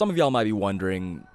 Some of y'all might be wondering,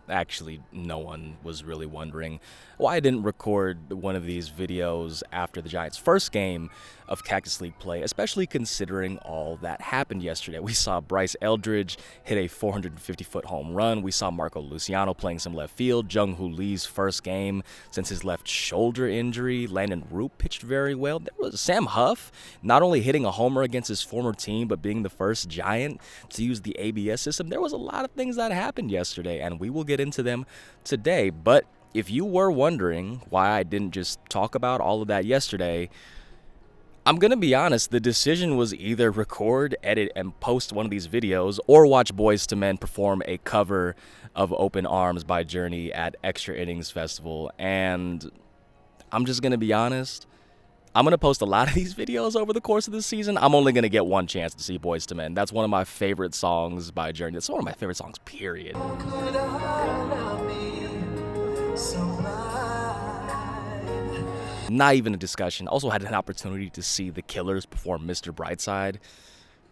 actually no one was really wondering, why I didn't record one of these videos after the Giants' first game of Cactus League play, especially considering all that happened yesterday. We saw Bryce Eldridge hit a 450-foot home run. We saw Luciano playing some left field. Jung Hoo Lee's first game since his left shoulder injury. Landon Roop pitched very well. There was Sam Huff not only hitting a homer against his former team, but being the first Giant to use the ABS system. There was a lot of things that happened yesterday, and we will get into them today. But if you were wondering why I didn't just talk about all of that yesterday, I'm going to be honest, the decision was either record, edit, and post one of these videos or watch Boyz II Men perform a cover of Open Arms by Journey at Extra Innings Festival. And I'm just going to be honest, I'm going to post a lot of these videos over the course of the season. I'm only going to get one chance to see Boyz II Men. That's one of my favorite songs by Journey. It's one of my favorite songs, period. Not even a discussion. Also had an opportunity to see the Killers perform Mr. Brightside.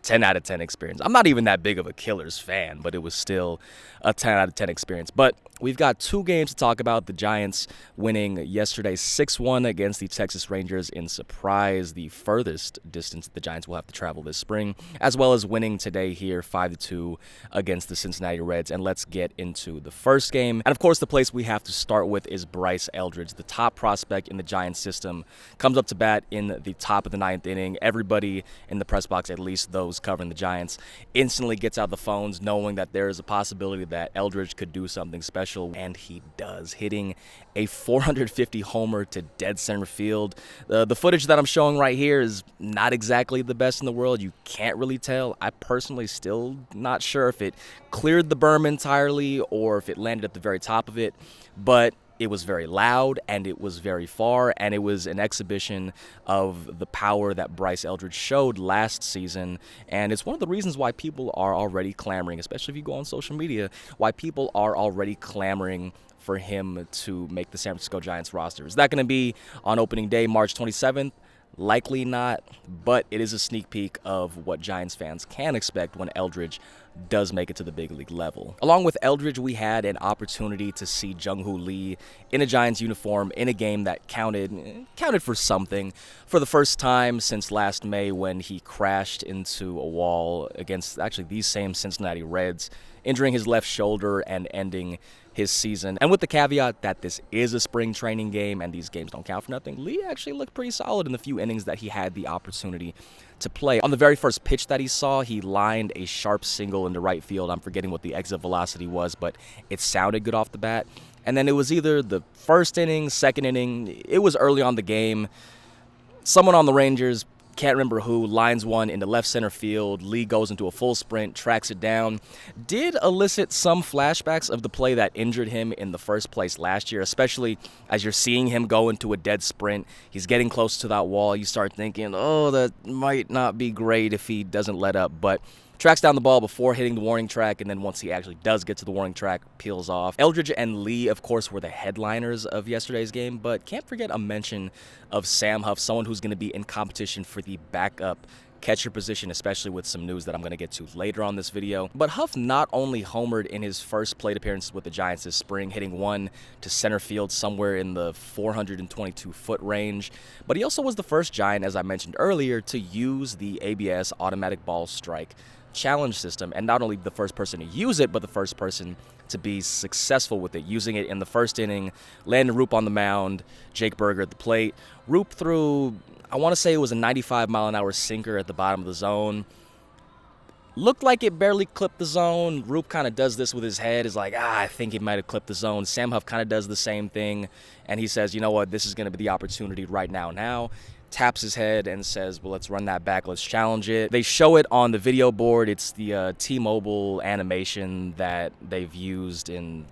10 out of 10 experience. I'm not even that big of a Killers fan, but it was still a 10 out of 10 experience. But we've got two games to talk about. The Giants winning yesterday 6-1 against the Texas Rangers in surprise, the furthest distance the Giants will have to travel this spring, as well as winning today here 5-2 against the Cincinnati Reds. And let's get into the first game. And of course, the place we have to start with is Bryce Eldridge, the top prospect in the Giants system. Comes up to bat in the top of the ninth inning. Everybody in the press box, at least those covering the Giants, instantly gets out the phones knowing that there is a possibility that Eldridge could do something special, and he does, hitting a 450 homer to dead center field. The footage that I'm showing right here is not exactly the best in the world. You can't really tell. I personally still not sure if it cleared the berm entirely or if it landed at the very top of it, but it was very loud, and it was very far, and it was an exhibition of the power that Bryce Eldridge showed last season. And it's one of the reasons why people are already clamoring, especially if you go on social media, why people are already clamoring for him to make the San Francisco Giants roster. Is that going to be on opening day, March 27th? Likely not, but it is a sneak peek of what Giants fans can expect when Eldridge does make it to the big league level. Along with Eldridge, we had an opportunity to see Jung Hoo Lee in a Giants uniform in a game that counted for something for the first time since last May when he crashed into a wall against actually these same Cincinnati Reds, injuring his left shoulder and ending his season. And with the caveat that this is a spring training game and these games don't count for nothing, Lee actually looked pretty solid in the few innings that he had the opportunity to play. On the very first pitch that he saw, he lined a sharp single into right field. I'm forgetting what the exit velocity was, but it sounded good off the bat. And then it was either the first inning, second inning, it was early on the game. Someone on the Rangers, can't remember who, lines one into left center field. Lee goes into a full sprint, tracks it down. Did elicit some flashbacks of the play that injured him in the first place last year, especially as you're seeing him go into a dead sprint. He's getting close to that wall. You start thinking, oh, that might not be great if he doesn't let up. But tracks down the ball before hitting the warning track, and then once he actually does get to the warning track, peels off. Eldridge and Lee, of course, were the headliners of yesterday's game, but can't forget a mention of Sam Huff, someone who's going to be in competition for the backup catcher position, especially with some news that I'm going to get to later on this video. But Huff not only homered in his first plate appearance with the Giants this spring, hitting one to center field somewhere in the 422-foot range, but he also was the first Giant, as I mentioned earlier, to use the ABS automatic ball strike challenge system, and not only the first person to use it, but the first person to be successful with it, using it in the first inning. Landon Roop on the mound, Jake Berger at the plate. Roop threw, I want to say it was a 95-mile-an-hour sinker at the bottom of the zone. Looked like it barely clipped the zone. Roop kind of does this with his head, is like, I think it might have clipped the zone. Sam Huff kind of does the same thing, and he says, you know what, this is going to be the opportunity right now. Taps his head and says, well, let's run that back, let's challenge it. They show it on the video board. It's the T-Mobile animation that they've used in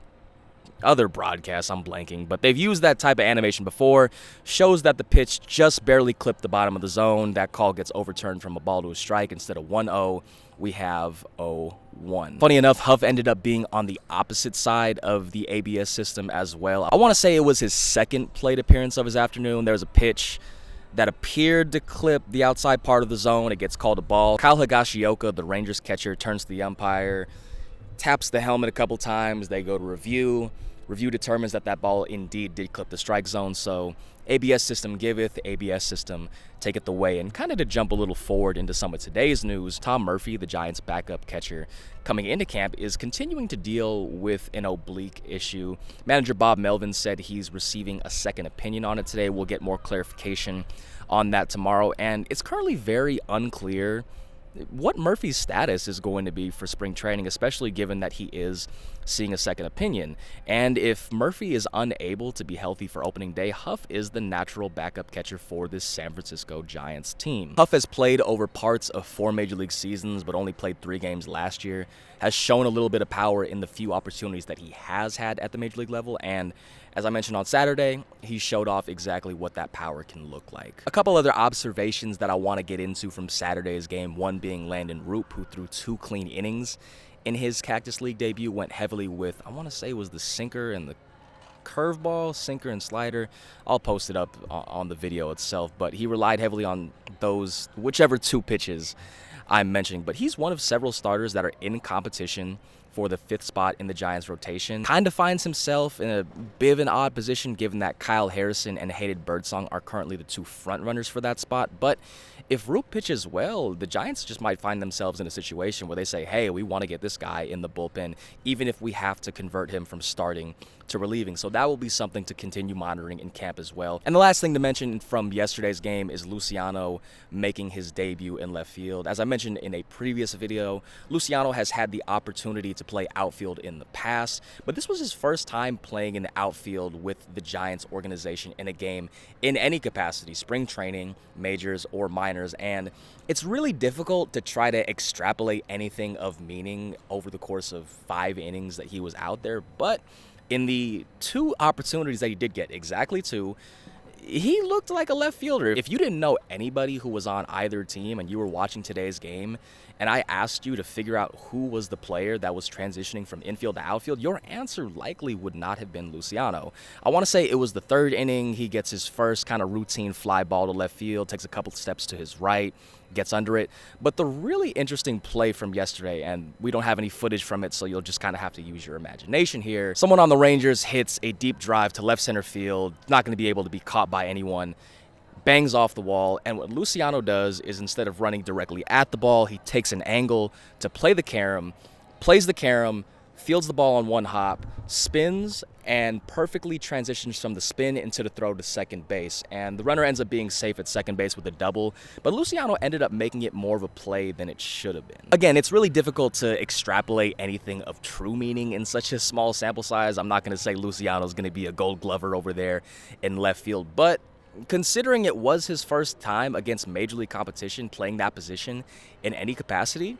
other broadcasts. I'm blanking, but they've used that type of animation before. Shows that the pitch just barely clipped the bottom of the zone. That call gets overturned from a ball to a strike. Instead of 1-0, we have 0-1. Funny enough, Huff ended up being on the opposite side of the ABS system as well. I want to say it was his second plate appearance of his afternoon. There was a pitch that appeared to clip the outside part of the zone. It gets called a ball. Kyle Higashioka, the Rangers catcher, turns to the umpire. taps the helmet a couple times. They go to review. Review determines that that ball indeed did clip the strike zone. So ABS system giveth, ABS system taketh away. And kind of to jump a little forward into some of today's news, Tom Murphy, the Giants' backup catcher, coming into camp is continuing to deal with an oblique issue. Manager Bob Melvin said he's receiving a second opinion on it today. We'll get more clarification on that tomorrow. And it's currently very unclear what Murphy's status is going to be for spring training, especially given that he is seeing a second opinion. And if Murphy is unable to be healthy for opening day, Huff is the natural backup catcher for this San Francisco Giants team. Huff has played over parts of 4 Major League seasons, but only played 3 games last year, has shown a little bit of power in the few opportunities that he has had at the Major League level, and as I mentioned on Saturday, he showed off exactly what that power can look like. A couple other observations that I want to get into from Saturday's game, one being Landon Roop, who threw 2 clean innings in his Cactus League debut, went heavily with, I want to say it was the sinker and the curveball, sinker and slider. I'll post it up on the video itself, but he relied heavily on those, whichever 2 pitches I'm mentioning. But he's one of several starters that are in competition for the 5th spot in the Giants rotation. Kind of finds himself in a bit of an odd position given that Kyle Harrison and Hayden Birdsong are currently the 2 front runners for that spot. But if Roop pitches well, the Giants just might find themselves in a situation where they say, hey, we want to get this guy in the bullpen, even if we have to convert him from starting to relieving. So that will be something to continue monitoring in camp as well. And the last thing to mention from yesterday's game is Luciano making his debut in left field. As I mentioned in a previous video, Luciano has had the opportunity to play outfield in the past, but this was his first time playing in the outfield with the Giants organization in a game in any capacity, spring training, majors, or minors. And it's really difficult to try to extrapolate anything of meaning over the course of 5 innings that he was out there, but in the 2 opportunities that he did get, exactly 2, he looked like a left fielder. If you didn't know anybody who was on either team and you were watching today's game, and I asked you to figure out who was the player that was transitioning from infield to outfield, your answer likely would not have been Luciano. I want to say it was the 3rd inning. He gets his first kind of routine fly ball to left field, takes a couple steps to his right, gets under it. But the really interesting play from yesterday, and we don't have any footage from it, so you'll just kind of have to use your imagination here. Someone on the Rangers hits a deep drive to left center field, not going to be able to be caught by anyone, bangs off the wall, and what Luciano does is instead of running directly at the ball, he takes an angle to play the carom, plays the carom, fields the ball on one hop, spins, and perfectly transitions from the spin into the throw to second base. And the runner ends up being safe at second base with a double, but Luciano ended up making it more of a play than it should have been. Again, it's really difficult to extrapolate anything of true meaning in such a small sample size. I'm not going to say Luciano's going to be a Gold Glover over there in left field, but considering it was his first time against Major League competition playing that position in any capacity,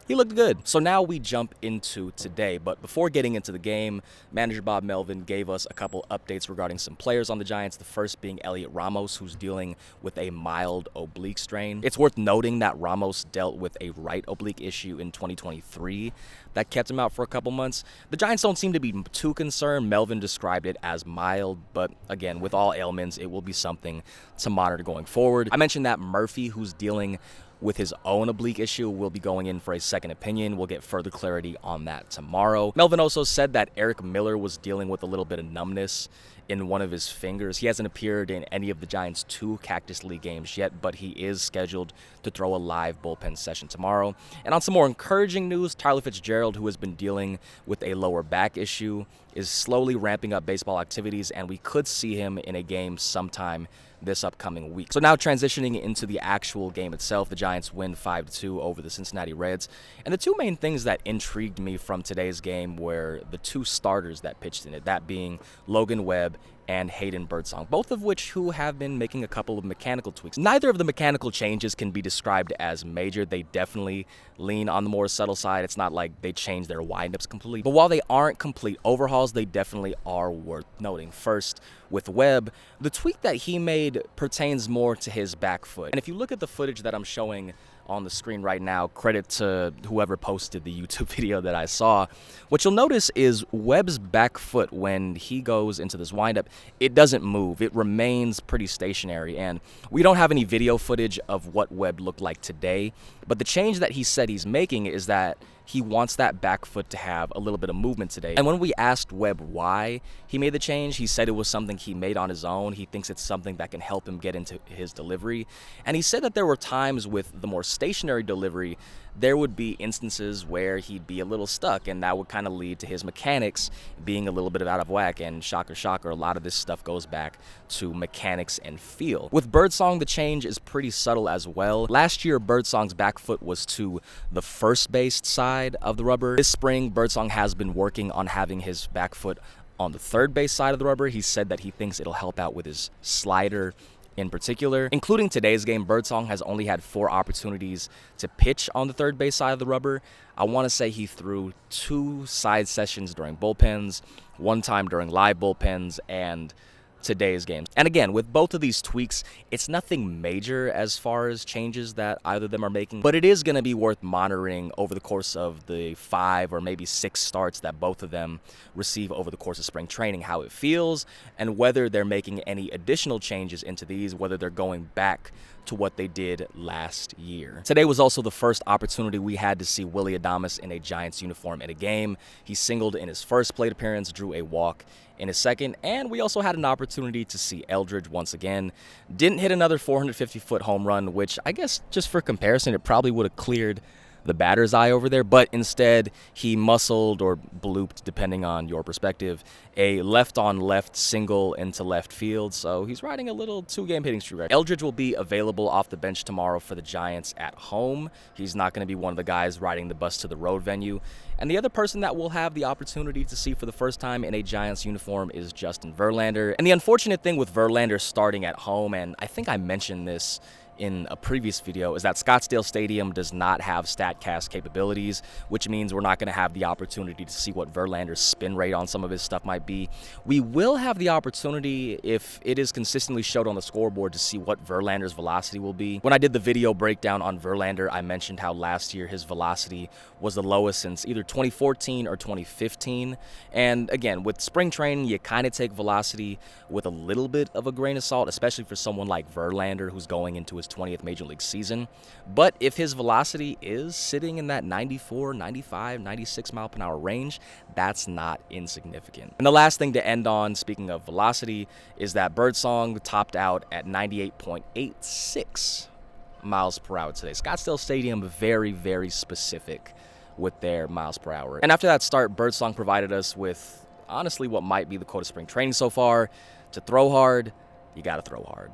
he looked good. So now we jump into today. But before getting into the game, manager Bob Melvin gave us a couple updates regarding some players on the Giants. The first being Elliot Ramos, who's dealing with a mild oblique strain. It's worth noting that Ramos dealt with a right oblique issue in 2023 that kept him out for a couple months. The Giants don't seem to be too concerned. Melvin described it as mild, but again, with all ailments, it will be something to monitor going forward. I mentioned that Murphy, who's dealing with his own oblique issue, will be going in for a second opinion. We'll get further clarity on that tomorrow. Melvin also said that Eric Miller was dealing with a little bit of numbness in one of his fingers. He hasn't appeared in any of the Giants' 2 Cactus League games yet, but he is scheduled to throw a live bullpen session tomorrow. And on some more encouraging news, Tyler Fitzgerald, who has been dealing with a lower back issue, is slowly ramping up baseball activities, and we could see him in a game sometime this upcoming week. So now transitioning into the actual game itself, the Giants win 5-2 over the Cincinnati Reds. And the 2 main things that intrigued me from today's game were the 2 starters that pitched in it, that being Logan Webb and Hayden Birdsong, both of which who have been making a couple of mechanical tweaks. Neither of the mechanical changes can be described as major. They definitely lean on the more subtle side. It's not like they change their windups completely. But while they aren't complete overhauls, they definitely are worth noting. First, with Webb, the tweak that he made pertains more to his back foot. And if you look at the footage that I'm showing on the screen right now, credit to whoever posted the YouTube video that I saw, what you'll notice is Webb's back foot, when he goes into this windup, it doesn't move. It remains pretty stationary, and we don't have any video footage of what Webb looked like today, but the change that he said he's making is that he wants that back foot to have a little bit of movement today. And when we asked Webb why he made the change, he said it was something he made on his own. He thinks it's something that can help him get into his delivery. And he said that there were times with the more stationary delivery, there would be instances where he'd be a little stuck, and that would kind of lead to his mechanics being a little bit out of whack. And shocker, shocker, a lot of this stuff goes back to mechanics and feel. With Birdsong, the change is pretty subtle as well. Last year, Birdsong's back foot was to the first base side of the rubber. This spring, Birdsong has been working on having his back foot on the third base side of the rubber. He said that he thinks it'll help out with his slider in particular. Including today's game, Birdsong has only had 4 opportunities to pitch on the third base side of the rubber. I want to say he threw 2 side sessions during bullpens, 1 time during live bullpens, and today's game. And again, with both of these tweaks, it's nothing major as far as changes that either of them are making, but it is going to be worth monitoring over the course of the 5 or maybe 6 starts that both of them receive over the course of spring training, how it feels, and whether they're making any additional changes into these, whether they're going back to what they did last year. Today was also the first opportunity we had to see Willy Adames in a Giants uniform in a game. He singled in his first plate appearance, drew a walk in his second, and we also had an opportunity to see Eldridge once again. Didn't hit another 450-foot home run, which I guess just for comparison, it probably would have cleared the batter's eye over there, but instead he muscled or blooped, depending on your perspective, a left-on-left single into left field, so he's riding a little 2-game hitting streak. Eldridge will be available off the bench tomorrow for the Giants at home. He's not going to be one of the guys riding the bus to the road venue. And the other person that we'll have the opportunity to see for the first time in a Giants uniform is Justin Verlander. And the unfortunate thing with Verlander starting at home, and I think I mentioned this in a previous video, is that Scottsdale Stadium does not have StatCast capabilities, which means we're not going to have the opportunity to see what Verlander's spin rate on some of his stuff might be. We will have the opportunity, if it is consistently showed on the scoreboard, to see what Verlander's velocity will be. When I did the video breakdown on Verlander, I mentioned how last year his velocity was the lowest since either 2014 or 2015. And again, with spring training, you kind of take velocity with a little bit of a grain of salt, especially for someone like Verlander who's going into his 20th Major League season. But if his velocity is sitting in that 94, 95, 96 mile per hour range, that's not insignificant. And the last thing to end on, speaking of velocity, is that Birdsong topped out at 98.86 miles per hour today. Scottsdale Stadium, very, very specific with their miles per hour. And after that start, Birdsong provided us with honestly what might be the quote of spring training so far: to throw hard, you gotta throw hard.